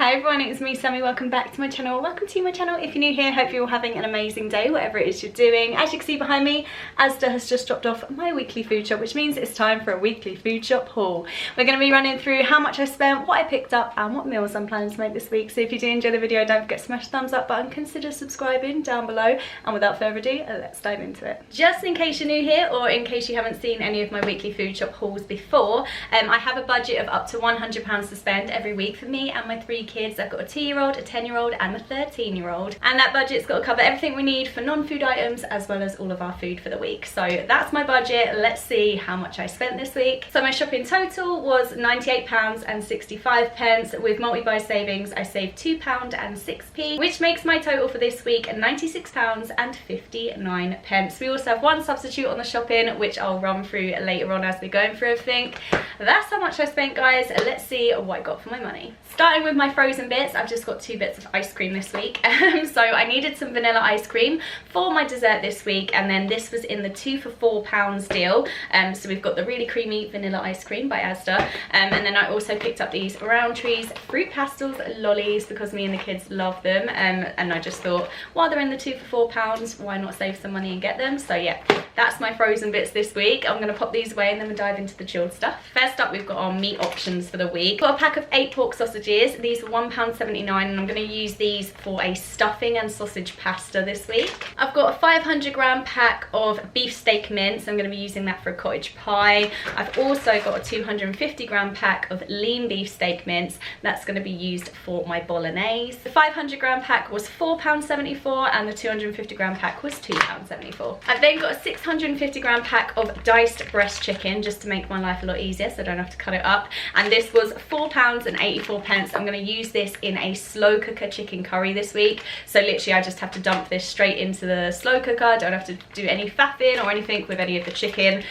Hi everyone, it's me Sammy. Welcome back to my channel. Welcome to my channel. If you're new here, hope you're all having an amazing day, whatever it is you're doing. As you can see behind me, Asda has just dropped off my weekly food shop, which means it's time for a weekly food shop haul. We're going to be running through how much I spent, what I picked up, and what meals I'm planning to make this week. So if you do enjoy the video, don't forget to smash the thumbs up button, consider subscribing down below, and without further ado, let's dive into it. Just in case you're new here, or in case you haven't seen any of my weekly food shop hauls before, I have a budget of up to £100 to spend every week for me and my 3 kids. I've got a 2-year-old, a 10-year-old and a 13-year-old, and that budget's got to cover everything we need for non-food items as well as all of our food for the week. So that's my budget. Let's see how much I spent this week. So my shopping total was £98.65. With multi-buy savings I saved £2.06, which makes my total for this week £96.59. We also have one substitute on the shopping, which I'll run through later on as we're going through everything. That's how much I spent, guys. Let's see what I got for my money. Starting with my frozen bits, I've just got 2 bits of ice cream this week. So I needed some vanilla ice cream for my dessert this week, and then this was in the 2 for £4 deal. So we've got the really creamy vanilla ice cream by Asda, and then I also picked up these Roundtree's fruit pastels lollies because me and the kids love them, and I just thought while they're in the 2 for £4, why not save some money and get them? So yeah, that's my frozen bits this week. I'm going to pop these away and then we'll dive into the chilled stuff. First up, we've got our meat options for the week. Got a pack of 8 pork sausages. These were £1.79, and I'm going to use these for a stuffing and sausage pasta this week. I've got a 500g pack of beef steak mince. I'm going to be using that for a cottage pie. I've also got a 250g pack of lean beef steak mince. That's going to be used for my bolognese. The 500g pack was £4.74 and the 250g pack was £2.74. I've then got a 650g pack of diced breast chicken, just to make my life a lot easier so I don't have to cut it up, and this was £4.84. I'm going to use this in a slow cooker chicken curry this week. So literally I just have to dump this straight into the slow cooker. I don't have to do any faffing or anything with any of the chicken,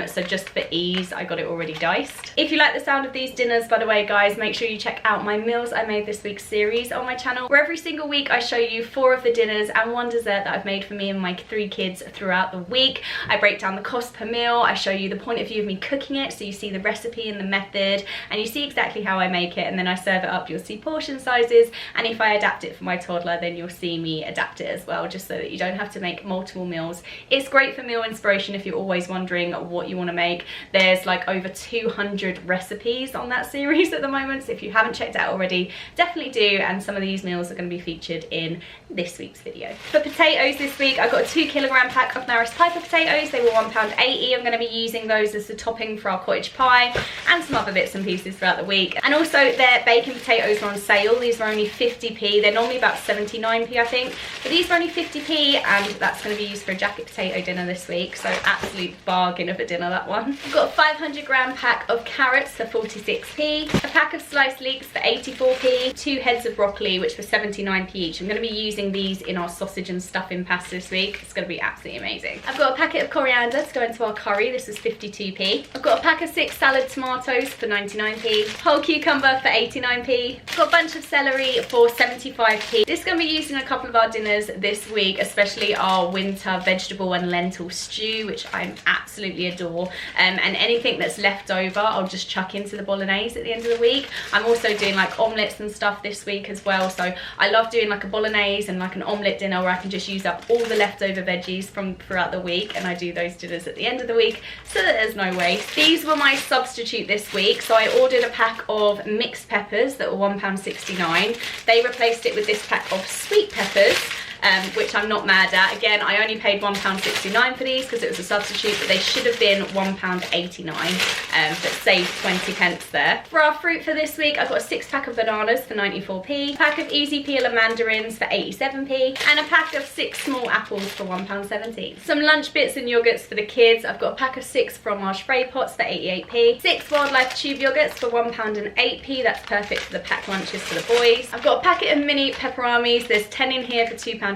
so just for ease I got it already diced. If you like the sound of these dinners, by the way guys, make sure you check out my meals I made this week series on my channel, where every single week I show you 4 of the dinners and 1 dessert that I've made for me and my 3 kids throughout the week. I break down the cost per meal, I show you the point of view of me cooking it, so you see the recipe and the method, and you see exactly how I make it, and then I serve it up. You'll see portion sizes, and if I adapt it for my toddler, then you'll see me adapt it as well, just so that you don't have to make multiple meals. It's great for meal inspiration if you're always wondering what you want to make. There's like over 200 recipes on that series at the moment, so if you haven't checked it out already, definitely do, and some of these meals are going to be featured in this week's video. For potatoes this week, I got a 2kg pack of Norris Piper potatoes. They were £1.80. I'm going to be using those as the topping for our cottage pie and some other bits and pieces throughout the week. And also their bacon potatoes were on sale. These were only 50p. They're normally about 79p I think, but these were only 50p, and that's going to be used for a jacket potato dinner this week, so absolute bargain of a dinner, that one. I've got a 500g pack of carrots for 46p, a pack of sliced leeks for 84p, 2 heads of broccoli which were 79p each. I'm going to be using these in our sausage and stuffing pasta this week. It's going to be absolutely amazing. I've got a packet of coriander to go into our curry. This was 52p. I've got a pack of 6 salad tomatoes for 99p, whole cucumber for 89p. I've got a bunch of celery for 75p. This is going to be used in a couple of our dinners this week, especially our winter vegetable and lentil stew, which I absolutely adore, and anything that's left over I'll just chuck into the bolognese at the end of the week. I'm also doing like omelettes and stuff this week as well, so I love doing like a bolognese and like an omelette dinner where I can just use up all the leftover veggies from throughout the week, and I do those dinners at the end of the week so that there's no waste. These were my substitute this week, so I ordered a pack of mixed peppers that were £1.69. They replaced it with this pack of sweet peppers, which I'm not mad at. Again, I only paid £1.69 for these because it was a substitute, but they should have been £1.89, but saved 20 pence there. For our fruit for this week, I've got a 6-pack of bananas for 94p, a pack of easy peeler mandarins for 87p, and a pack of 6 small apples for £1.17. Some lunch bits and yogurts for the kids. I've got a pack of 6 fromage frais pots for 88p, 6 wildlife tube yogurts for £1.08. That's perfect for the packed lunches for the boys. I've got a packet of mini pepperonis. There's 10 in here for £2.86,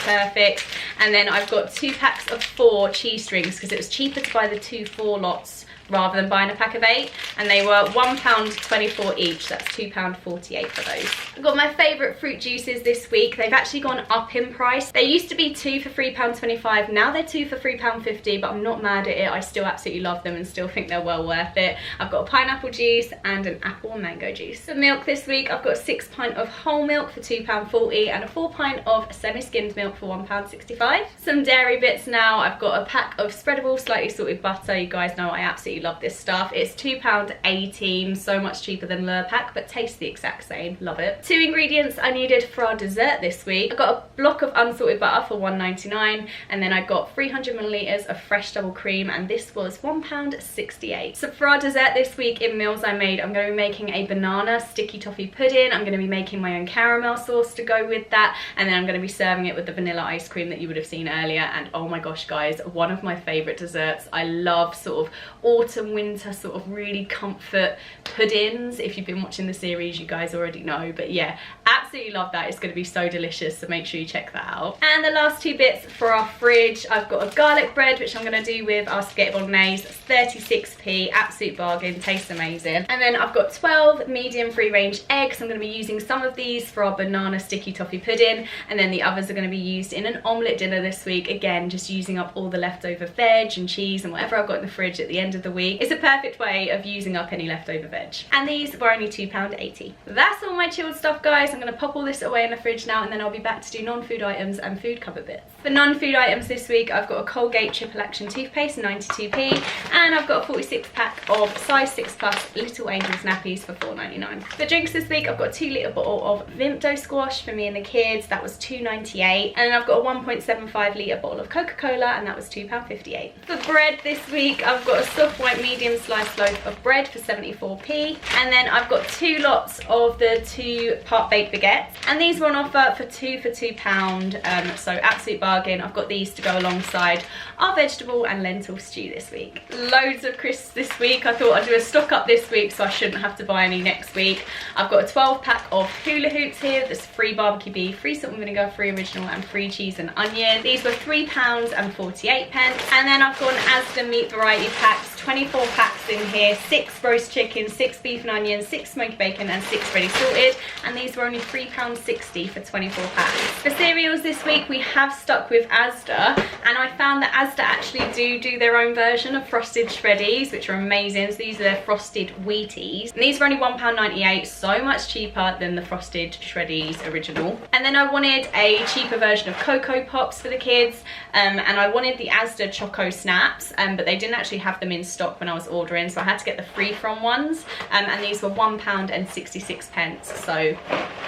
perfect. And then I've got 2 packs of 4 cheese strings because it was cheaper to buy the 2 4 lots rather than buying a pack of 8, and they were £1.24 each. That's £2.48 for those. I've got my favourite fruit juices this week. They've actually gone up in price. They used to be 2 for £3.25, now they're 2 for £3.50, but I'm not mad at it. I still absolutely love them and still think they're well worth it. I've got a pineapple juice and an apple and mango juice. For milk this week, I've got a 6 pint of whole milk for £2.40 and a 4 pint of semi-skimmed milk for £1.65. Some dairy bits now. I've got a pack of spreadable slightly salted butter. You guys know I absolutely love this stuff. It's £2.18, so much cheaper than Lurpak, but tastes the exact same. Love it. 2 ingredients I needed for our dessert this week. I got a block of unsalted butter for £1.99, and then I got 300 millilitres of fresh double cream, and this was £1.68. So for our dessert this week in meals I made, I'm going to be making a banana sticky toffee pudding. I'm going to be making my own caramel sauce to go with that, and then I'm going to be serving it with the vanilla ice cream that you would have seen earlier. And oh my gosh guys, one of my favourite desserts. I love sort of autumn winter sort of really comfort puddings. If you've been watching the series, you guys already know, but yeah, absolutely love that. It's going to be so delicious, so make sure you check that out. And the last 2 bits for our fridge, I've got a garlic bread which I'm going to do with our spaghetti bolognese. That's 36p, absolute bargain, tastes amazing. And then I've got 12 medium free range eggs. I'm going to be using some of these for our banana sticky toffee pudding, and then the others are going to be used in an omelette dinner this week. Again, just using up all the leftover veg and cheese and whatever I've got in the fridge at the end of the week. It's a perfect way of using up any leftover veg. And these were only £2.80. That's all my chilled stuff, guys. I'm going to pop all this away in the fridge now, and then I'll be back to do non-food items and food cupboard bits. For non-food items this week, I've got a Colgate Triple Action toothpaste, 92p, and I've got a 46 pack of size 6 plus Little Angels nappies for £4.99. For drinks this week, I've got a 2 litre bottle of Vimto squash for me and the kids. That was £2.98, and then I've got a 1.75 litre bottle of Coca-Cola, and that was £2.58. For bread this week, I've got a soft white medium sliced loaf of bread for 74p, and then I've got 2 lots of the 2 part baked baguettes, and these were on offer for £2 for £2, so absolute bargain. I've got these to go alongside our vegetable and lentil stew this week. Loads of crisps this week. I thought I'd do a stock up this week so I shouldn't have to buy any next week. I've got a 12 pack of hula hoops here. There's free barbecue beef, free salt and vinegar, free original, and free cheese and onion. These were £3.48. And then I've got an Asda meat variety packs, 24 packs in here, 6 roast chicken, 6 beef and onions, 6 smoked bacon, and 6 ready salted, and these were only £3.60 for 24 packs. For cereals this week, we have stuck with Asda, and I found that Asda actually do their own version of frosted shreddies, which are amazing. So these are their frosted Wheaties, and these were only £1.98, so much cheaper than the frosted shreddies original. And then I wanted a cheaper version of Cocoa Pops for the kids, and I wanted the Asda Choco Snaps, but they didn't actually have them in stock when I was ordering, so I had to get the free from ones, and these were £1.66, so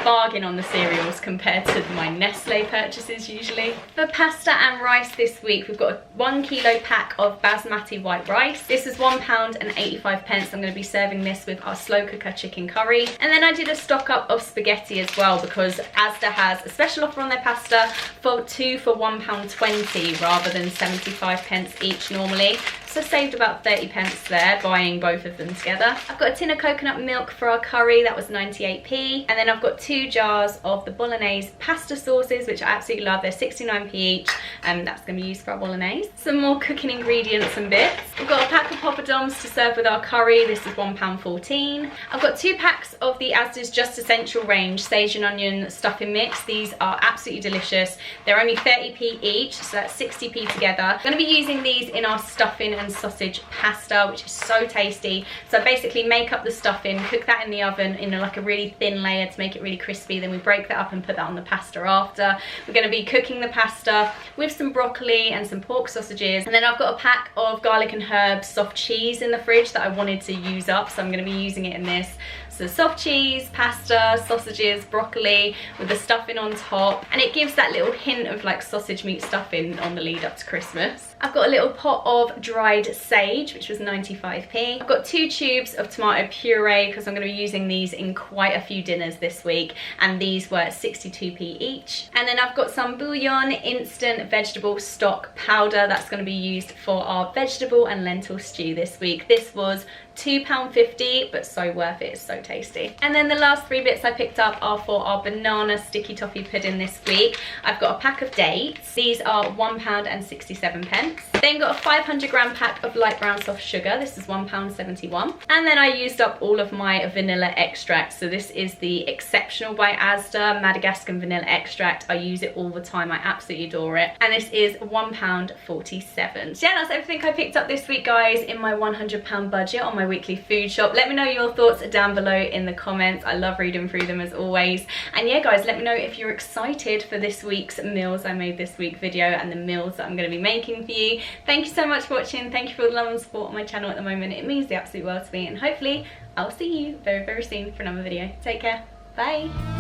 bargain on the cereals compared to my Nestle purchases usually. For pasta and rice this week, we've got a 1 kilo pack of basmati white rice. This is £1.85. I'm going to be serving this with our slow cooker chicken curry. And then I did a stock up of spaghetti as well, because Asda has a special offer on their pasta for 2 for £1.20 rather than 75p each normally. So saved about 30p there buying both of them together. I've got a tin of coconut milk for our curry, that was 98p. And then I've got 2 jars of the bolognese pasta sauces, which I absolutely love. They're 69p each, and that's going to be used for our bolognese. Some more cooking ingredients and bits. We've got a pack of poppadoms to serve with our curry. This is £1.14. I've got 2 packs of the Asda's Just Essential range sage and onion stuffing mix. These are absolutely delicious. They're only 30p each, so that's 60p together. I'm going to be using these in our stuffing and sausage pasta, which is so tasty. So basically make up the stuffing, cook that in the oven in like a really thin layer to make it really crispy, then we break that up and put that on the pasta after. We're going to be cooking the pasta with some broccoli and some pork sausages, and then I've got a pack of garlic and herbs soft cheese in the fridge that I wanted to use up, so I'm going to be using it in this. So soft cheese, pasta, sausages, broccoli with the stuffing on top, and it gives that little hint of like sausage meat stuffing on the lead up to Christmas. I've got a little pot of dried sage, which was 95p. I've got 2 tubes of tomato puree because I'm going to be using these in quite a few dinners this week, and these were 62p each. And then I've got some bouillon instant vegetable stock powder that's going to be used for our vegetable and lentil stew this week. This was £2.50, but so worth it, it's so tasty. And then the last 3 bits I picked up are for our banana sticky toffee pudding this week. I've got a pack of dates. These are £1.67. Then got a 500g pack of light brown soft sugar. This is £1.71. And then I used up all of my vanilla extract. So this is the Exceptional by Asda Madagascar vanilla extract. I use it all the time. I absolutely adore it. And this is £1.47. So yeah, that's everything I picked up this week, guys, in my £100 budget on my weekly food shop. Let me know your thoughts down below in the comments. I love reading through them as always. And yeah, guys, let me know if you're excited for this week's meals I made this week video and the meals that I'm going to be making for you. Thank you so much for watching. Thank you for all the love and support on my channel at the moment. It means the absolute world to me, and hopefully I'll see you very, very soon for another video. Take care. Bye.